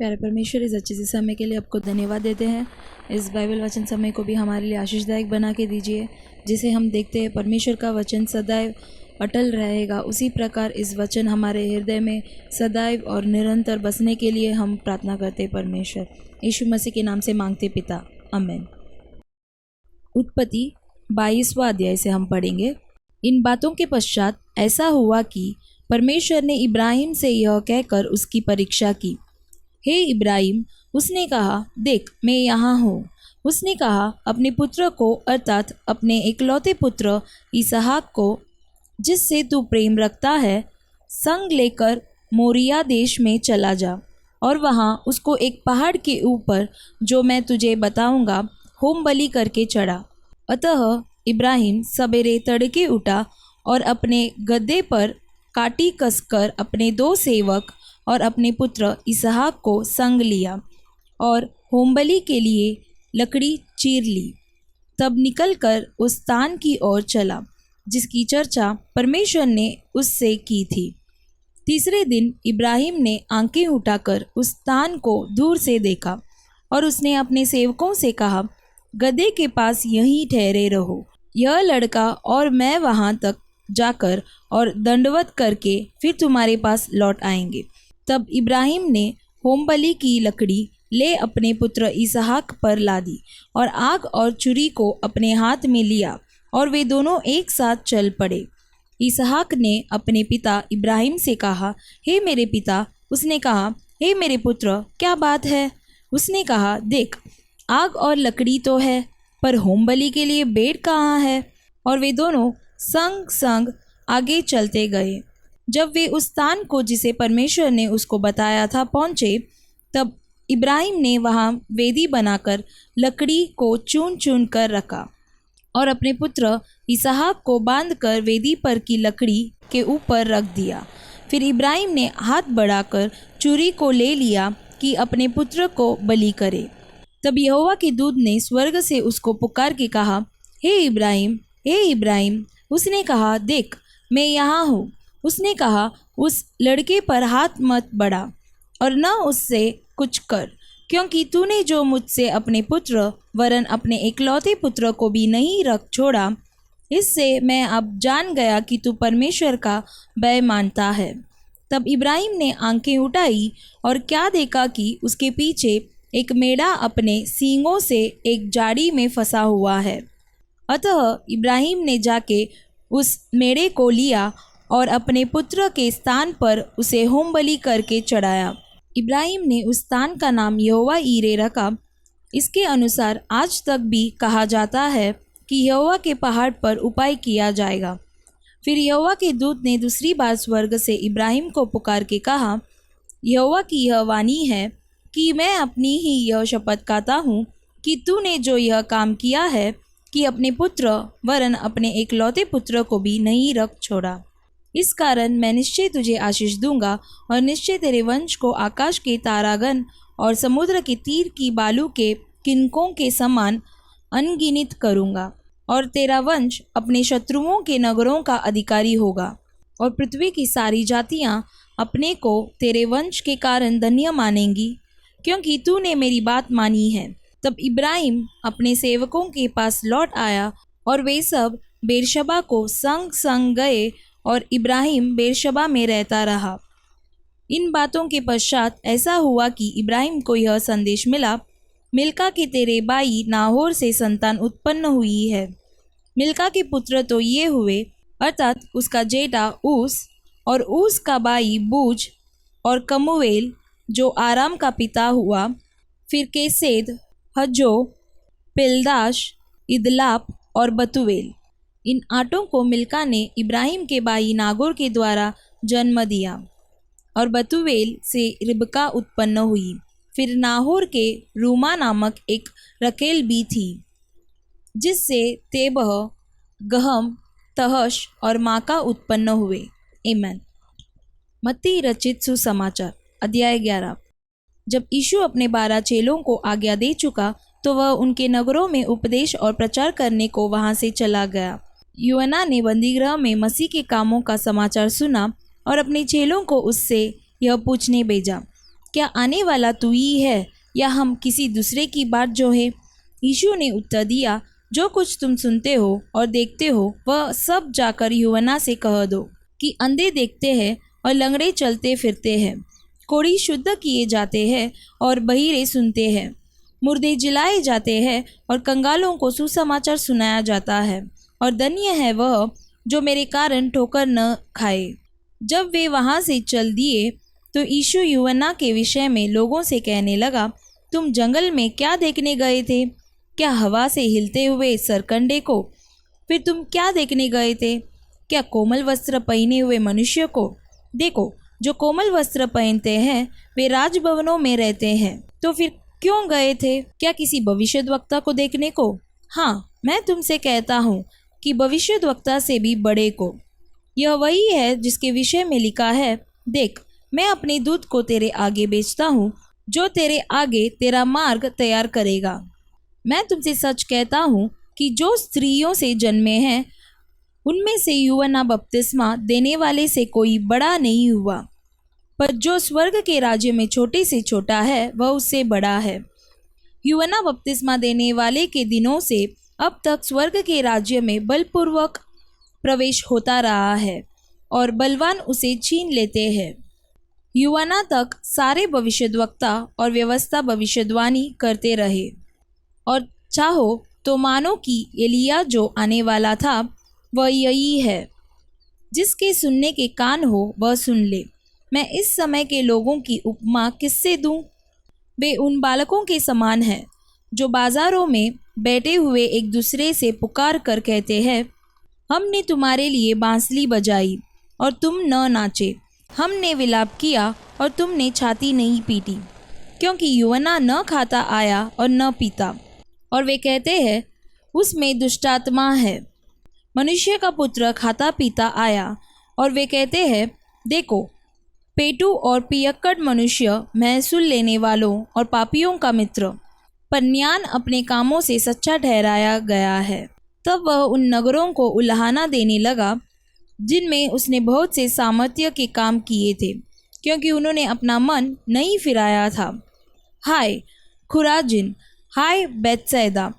प्यारे परमेश्वर, इस अच्छे से समय के लिए आपको धन्यवाद देते हैं। इस बाइबल वचन समय को भी हमारे लिए आशीषदायक बना के दीजिए, जिसे हम देखते हैं परमेश्वर का वचन सदैव अटल रहेगा। उसी प्रकार इस वचन हमारे हृदय में सदैव और निरंतर बसने के लिए हम प्रार्थना करते हैं। परमेश्वर यीशु मसीह के नाम से मांगते पिता, आमीन। उत्पत्ति 22वां अध्याय से हम पढ़ेंगे। इन बातों के पश्चात ऐसा हुआ कि परमेश्वर ने इब्राहिम से यह कहकर उसकी परीक्षा की, हे इब्राहिम। उसने कहा, देख मैं यहाँ हूँ। उसने कहा, अपने पुत्र को अर्थात अपने इकलौते पुत्र इसहाक को, जिससे तू प्रेम रखता है, संग लेकर मोरिया देश में चला जा और वहाँ उसको एक पहाड़ के ऊपर, जो मैं तुझे बताऊँगा, होम बलि करके चढ़ा। अतः इब्राहिम सवेरे तड़के उठा और अपने गदहे पर काटी कसकर अपने 2 सेवक और अपने पुत्र इसहाक को संग लिया और होमबलि के लिए लकड़ी चीर ली। तब निकलकर उस स्थान की ओर चला जिसकी चर्चा परमेश्वर ने उससे की थी। तीसरे दिन इब्राहिम ने आंखें उठाकर उस स्थान को दूर से देखा और उसने अपने सेवकों से कहा, गदहे के पास यहीं ठहरे रहो। यह लड़का और मैं वहाँ तक जाकर और दंडवत करके फिर तुम्हारे पास लौट आएंगे। तब इब्राहिम ने होमबलि की लकड़ी ले अपने पुत्र इसहाक पर लादी और आग और छुरी को अपने हाथ में लिया और वे दोनों एक साथ चल पड़े। इसहाक ने अपने पिता इब्राहिम से कहा, हे मेरे पिता। उसने कहा, हे मेरे पुत्र, क्या बात है? उसने कहा, देख आग और लकड़ी तो है, पर होमबलि के लिए भेड़ कहाँ है? और वे दोनों संग संग आगे चलते गए। जब वे उस स्थान को जिसे परमेश्वर ने उसको बताया था पहुँचे, तब इब्राहिम ने वहाँ वेदी बनाकर लकड़ी को चुन चुन कर रखा और अपने पुत्र इसहाक को बांधकर वेदी पर की लकड़ी के ऊपर रख दिया। फिर इब्राहिम ने हाथ बढ़ाकर छुरी को ले लिया कि अपने पुत्र को बलि करे। तब यहोवा के दूत ने स्वर्ग से उसको पुकार के कहा, हे इब्राहिम, हे इब्राहिम। उसने कहा, देख मैं यहाँ हूँ। उसने कहा, उस लड़के पर हाथ मत बढ़ा और न उससे कुछ कर, क्योंकि तूने जो मुझसे अपने पुत्र वरन अपने इकलौते पुत्र को भी नहीं रख छोड़ा, इससे मैं अब जान गया कि तू परमेश्वर का भय मानता है। तब इब्राहिम ने आंखें उठाई और क्या देखा कि उसके पीछे एक मेढ़ा अपने सींगों से एक जाड़ी में फंसा हुआ है। अतः इब्राहिम ने जाके उस मेढ़े को लिया और अपने पुत्र के स्थान पर उसे होमबलि करके चढ़ाया। इब्राहिम ने उस स्थान का नाम यहोवा यीरे रखा। इसके अनुसार आज तक भी कहा जाता है कि यहोवा के पहाड़ पर उपाय किया जाएगा। फिर यहोवा के दूत ने दूसरी बार स्वर्ग से इब्राहिम को पुकार के कहा, यहोवा की यह वाणी है कि मैं अपनी ही यह शपथ खाता हूँ कि तूने जो यह काम किया है कि अपने पुत्र वरन अपने इकलौते पुत्र को भी नहीं रख छोड़ा, इस कारण मैं निश्चय तुझे आशीष दूंगा और निश्चय तेरे वंश को आकाश के तारागण और समुद्र के तीर की बालू के किनकों के समान अनगिनत करूंगा। और तेरा वंश अपने शत्रुओं के नगरों का अधिकारी होगा और पृथ्वी की सारी जातियां अपने को तेरे वंश के कारण धन्य मानेंगी, क्योंकि तूने मेरी बात मानी है। तब इब्राहिम अपने सेवकों के पास लौट आया और वे सब बेरशबा को संग संग गए और इब्राहिम बेरशबा में रहता रहा। इन बातों के पश्चात ऐसा हुआ कि इब्राहिम को यह संदेश मिला, मिल्का के तेरे भाई नाहोर से संतान उत्पन्न हुई है। मिल्का के पुत्र तो ये हुए, अर्थात उसका जेठा ऊस और ऊस का भाई बूज और कमुवेल जो आराम का पिता हुआ, फिर केसेद, हज्जो, पिलदाश, इदलाप और बतुवेल। इन 8 को मिल्का ने इब्राहिम के भाई नागोर के द्वारा जन्म दिया और बतुवेल से रिबका उत्पन्न हुई। फिर नाहोर के रूमा नामक एक रकेल भी थी, जिससे तेबह, गहम, तहश और माका उत्पन्न हुए। आमीन। मत्ती रचित सुसमाचार अध्याय 11। जब यीशु अपने 12 चेलों को आज्ञा दे चुका तो वह उनके नगरों में उपदेश और प्रचार करने को वहां से चला गया। यूहन्ना ने बंदीगृह में मसीह के कामों का समाचार सुना और अपने चेलों को उससे यह पूछने भेजा, क्या आने वाला तू ही है या हम किसी दूसरे की बात जो है? यीशु ने उत्तर दिया, जो कुछ तुम सुनते हो और देखते हो वह सब जाकर यूहन्ना से कह दो कि अंधे देखते हैं और लंगड़े चलते फिरते हैं, कोढ़ी शुद्ध किए जाते हैं और बहिरे सुनते हैं, मुर्दे जिलाए जाते हैं और कंगालों को सुसमाचार सुनाया जाता है, और धन्य है वह जो मेरे कारण ठोकर न खाए। जब वे वहाँ से चल दिए तो यीशु यूहन्ना के विषय में लोगों से कहने लगा, तुम जंगल में क्या देखने गए थे? क्या हवा से हिलते हुए सरकंडे को? फिर तुम क्या देखने गए थे? क्या कोमल वस्त्र पहने हुए मनुष्य को? देखो, जो कोमल वस्त्र पहनते हैं वे राजभवनों में रहते हैं। तो फिर क्यों गए थे? क्या किसी भविष्यद्वक्ता को देखने को? हाँ, मैं तुमसे कहता हूँ कि भविष्यद्वक्ता से भी बड़े को। यह वही है जिसके विषय में लिखा है, देख, मैं अपने दूत को तेरे आगे भेजता हूँ, जो तेरे आगे तेरा मार्ग तैयार करेगा। मैं तुमसे सच कहता हूँ कि जो स्त्रियों से जन्मे हैं उनमें से यूहन्ना बपतिस्मा देने वाले से कोई बड़ा नहीं हुआ, पर जो स्वर्ग के राज्य में छोटे से छोटा है वह उससे बड़ा है। यूहन्ना बपतिस्मा देने वाले के दिनों से अब तक स्वर्ग के राज्य में बलपूर्वक प्रवेश होता रहा है और बलवान उसे छीन लेते हैं। यूहन्ना तक सारे भविष्यद्वक्ता और व्यवस्था भविष्यद्वाणी करते रहे, और चाहो तो मानो कि एलिया जो आने वाला था वह यही है। जिसके सुनने के कान हो वह सुन ले। मैं इस समय के लोगों की उपमा किससे दूं? वे उन बालकों के समान हैं जो बाजारों में बैठे हुए एक दूसरे से पुकार कर कहते हैं, हमने तुम्हारे लिए बांसुरी बजाई और तुम न नाचे, हमने विलाप किया और तुमने छाती नहीं पीटी, क्योंकि यूहन्ना न खाता आया और न पीता, और वे कहते हैं उसमें दुष्टात्मा है। मनुष्य का पुत्र खाता पीता आया, और वे कहते हैं, देखो, पेटू और पियक्कड़ मनुष्य, महसूल लेने वालों और पापियों का मित्र। पर ज्ञान अपने कामों से सच्चा ठहराया गया है। तब वह उन नगरों को उलाहना देने लगा जिनमें उसने बहुत से सामर्थ्य के काम किए थे, क्योंकि उन्होंने अपना मन नहीं फिराया था। हाय खुराजिन, हाय बैतसैदा,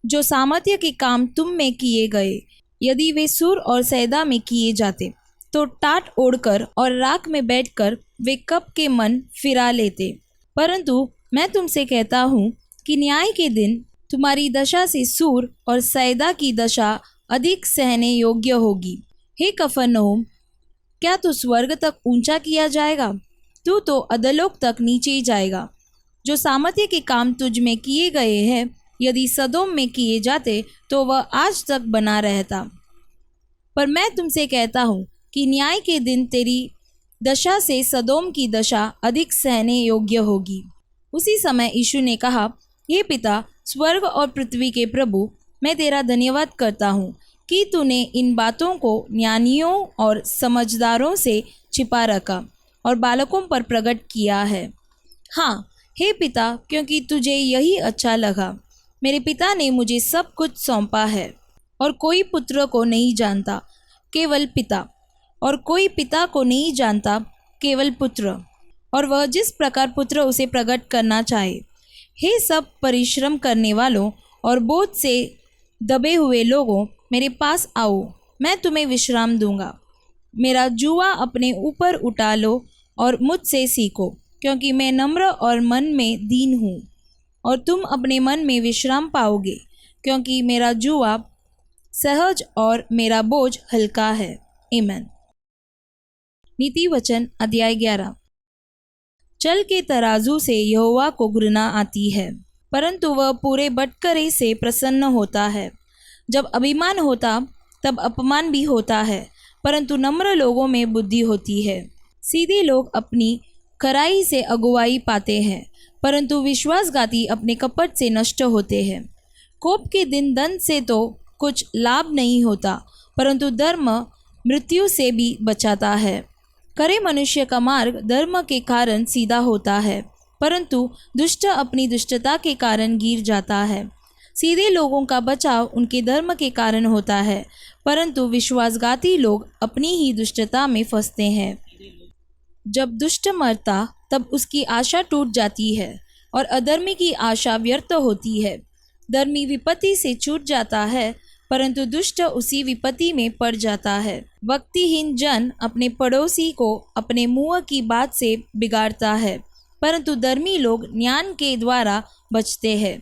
जो सामर्थ्य के काम तुम में किए गए, यदि वे सूर और सैदा में किए जाते तो टाट ओढ़कर और राख में बैठकर वे कब के मन फिरा लेते। परंतु मैं तुमसे कहता हूँ कि न्याय के दिन तुम्हारी दशा से सूर और सैदा की दशा अधिक सहने योग्य होगी। हे कफरनहूम, क्या तू स्वर्ग तक ऊंचा किया जाएगा? तू तो अधोलोक तक नीचे ही जाएगा। जो सामर्थ्य के काम तुझ में किए गए हैं, यदि सदोम में किए जाते तो वह आज तक बना रहता। पर मैं तुमसे कहता हूँ कि न्याय के दिन तेरी दशा से सदोम की दशा अधिक सहने योग्य होगी। उसी समय यीशु ने कहा, हे पिता, स्वर्ग और पृथ्वी के प्रभु, मैं तेरा धन्यवाद करता हूँ कि तूने इन बातों को ज्ञानियों और समझदारों से छिपा रखा और बालकों पर प्रकट किया है। हाँ हे पिता, क्योंकि तुझे यही अच्छा लगा। मेरे पिता ने मुझे सब कुछ सौंपा है, और कोई पुत्र को नहीं जानता केवल पिता, और कोई पिता को नहीं जानता केवल पुत्र, और वह जिस प्रकार पुत्र उसे प्रकट करना चाहे। हे सब परिश्रम करने वालों और बोझ से दबे हुए लोगों, मेरे पास आओ, मैं तुम्हें विश्राम दूंगा। मेरा जुआ अपने ऊपर उठा लो और मुझसे सीखो, क्योंकि मैं नम्र और मन में दीन हूँ, और तुम अपने मन में विश्राम पाओगे, क्योंकि मेरा जुआ सहज और मेरा बोझ हल्का है। आमीन। नीति वचन अध्याय 11। चल के तराजू से यहोवा को घृणा आती है, परंतु वह पूरे बटखरे से प्रसन्न होता है। जब अभिमान होता तब अपमान भी होता है, परंतु नम्र लोगों में बुद्धि होती है। सीधे लोग अपनी खराई से अगुवाई पाते हैं, परंतु विश्वासघाती अपने कपट से नष्ट होते हैं। कोप के दिन दंड से तो कुछ लाभ नहीं होता, परंतु धर्म मृत्यु से भी बचाता है। खरे मनुष्य का मार्ग धर्म के कारण सीधा होता है, परंतु दुष्ट अपनी दुष्टता के कारण गिर जाता है। सीधे लोगों का बचाव उनके धर्म के कारण होता है, परंतु विश्वासघाती लोग अपनी ही दुष्टता में फंसते हैं। जब दुष्ट मरता तब उसकी आशा टूट जाती है और अधर्मी की आशा व्यर्थ होती है। धर्मी विपत्ति से छूट जाता है, परंतु दुष्ट उसी विपत्ति में पड़ जाता है। भक्तिहीन जन अपने पड़ोसी को अपने मुंह की बात से बिगाड़ता है, परंतु धर्मी लोग ज्ञान के द्वारा बचते हैं।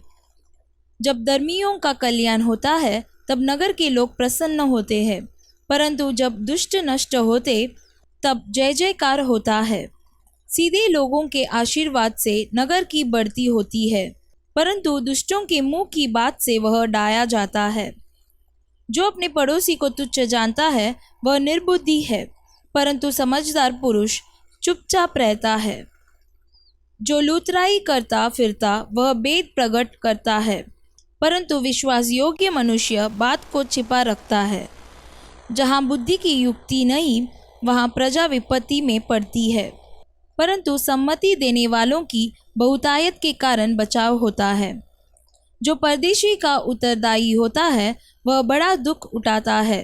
जब धर्मियों का कल्याण होता है तब नगर के लोग प्रसन्न होते हैं, परंतु जब दुष्ट नष्ट होते तब जय जयकार होता है। सीधे लोगों के आशीर्वाद से नगर की बढ़ती होती है, परंतु दुष्टों के मुंह की बात से वह डाया जाता है। जो अपने पड़ोसी को तुच्छ जानता है वह निर्बुद्धि है, परंतु समझदार पुरुष चुपचाप रहता है। जो लूतराई करता फिरता वह भेद प्रकट करता है, परंतु विश्वास योग्य मनुष्य बात को छिपा रखता है। जहाँ बुद्धि की युक्ति नहीं वहाँ प्रजा विपत्ति में पड़ती है, परंतु सम्मति देने वालों की बहुतायत के कारण बचाव होता है। जो परदेशी का उत्तरदायी होता है वह बड़ा दुख उठाता है,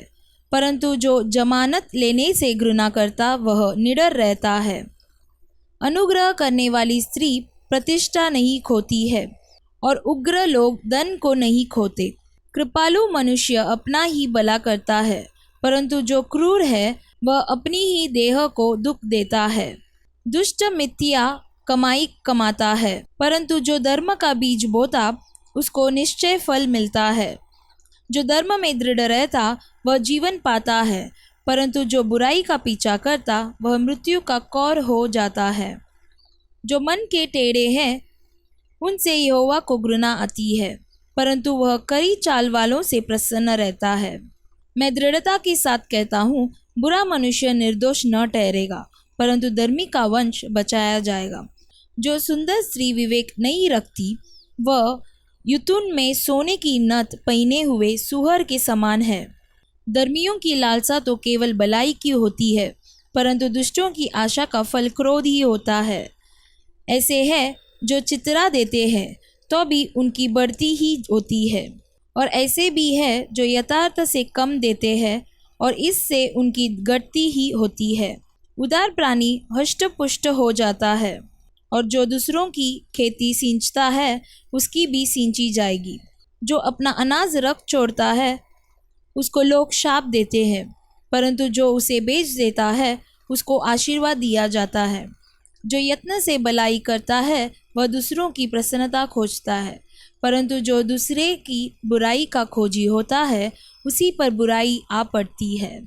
परंतु जो जमानत लेने से घृणा करता वह निडर रहता है। अनुग्रह करने वाली स्त्री प्रतिष्ठा नहीं खोती है और उग्र लोग धन को नहीं खोते। कृपालु मनुष्य अपना ही भला करता है, परंतु जो क्रूर है वह अपनी ही देह को दुख देता है। दुष्ट मिथ्या कमाई कमाता है, परंतु जो धर्म का बीज बोता उसको निश्चय फल मिलता है। जो धर्म में दृढ़ रहता वह जीवन पाता है, परंतु जो बुराई का पीछा करता वह मृत्यु का कौर हो जाता है। जो मन के टेढ़े हैं उनसे यहोवा को घृणा आती है, परंतु वह कड़ी चाल वालों से प्रसन्न रहता है। मैं दृढ़ता के साथ कहता हूँ, बुरा मनुष्य निर्दोष न ठहरेगा, परंतु धर्मी का वंश बचाया जाएगा। जो सुंदर स्त्री विवेक नहीं रखती वह युतुन में सोने की नथ पहने हुए सुअर के समान है। धर्मियों की लालसा तो केवल भलाई की होती है, परंतु दुष्टों की आशा का फल क्रोध ही होता है। ऐसे है जो चितरा देते हैं तो भी उनकी बढ़ती ही होती है, और ऐसे भी है जो यथार्थ से कम देते हैं और इससे उनकी घटती ही होती है। उदार प्राणी हष्ट पुष्ट हो जाता है, और जो दूसरों की खेती सींचता है उसकी भी सींची जाएगी। जो अपना अनाज रख छोड़ता है उसको लोग शाप देते हैं, परंतु जो उसे बेच देता है उसको आशीर्वाद दिया जाता है। जो यत्न से भलाई करता है वह दूसरों की प्रसन्नता खोजता है, परंतु जो दूसरे की बुराई का खोजी होता है उसी पर बुराई आ पड़ती है।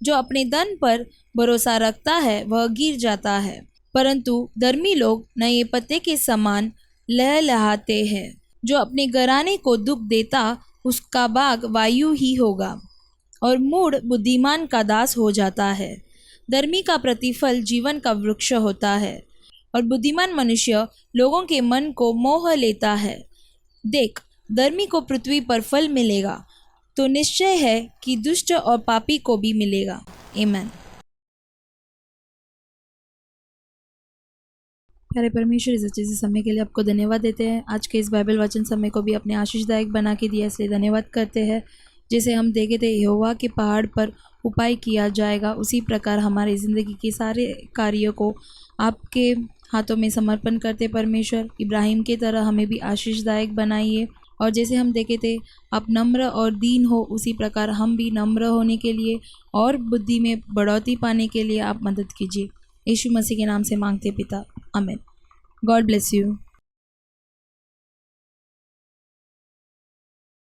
जो अपने धन पर भरोसा रखता है वह गिर जाता है, परंतु धर्मी लोग नए पत्ते के समान लहलहाते हैं। जो अपने घराने को दुख देता उसका भाग वायु ही होगा, और मूढ़ बुद्धिमान का दास हो जाता है। धर्मी का प्रतिफल जीवन का वृक्ष होता है, और बुद्धिमान मनुष्य लोगों के मन को मोह लेता है। देख, धर्मी को पृथ्वी पर फल मिलेगा, तो निश्चय है कि दुष्ट और पापी को भी मिलेगा। आमीन। प्यारे परमेश्वर, इस अच्छे से समय के लिए आपको धन्यवाद देते हैं। आज के इस बाइबल वचन समय को भी अपने आशीषदायक बना के दिया, इसलिए धन्यवाद करते हैं। जैसे हम देखे थे यहोवा के पहाड़ पर उपाय किया जाएगा, उसी प्रकार हमारी ज़िंदगी के सारे कार्यों को आपके हाथों में समर्पण करते परमेश्वर। इब्राहिम की तरह हमें भी आशीषदायक बनाइए, और जैसे हम देखे थे आप नम्र और दीन हो, उसी प्रकार हम भी नम्र होने के लिए और बुद्धि में बढ़ोतरी पाने के लिए आप मदद कीजिए। यीशु मसीह के नाम से मांगते पिता, आमीन। God bless you.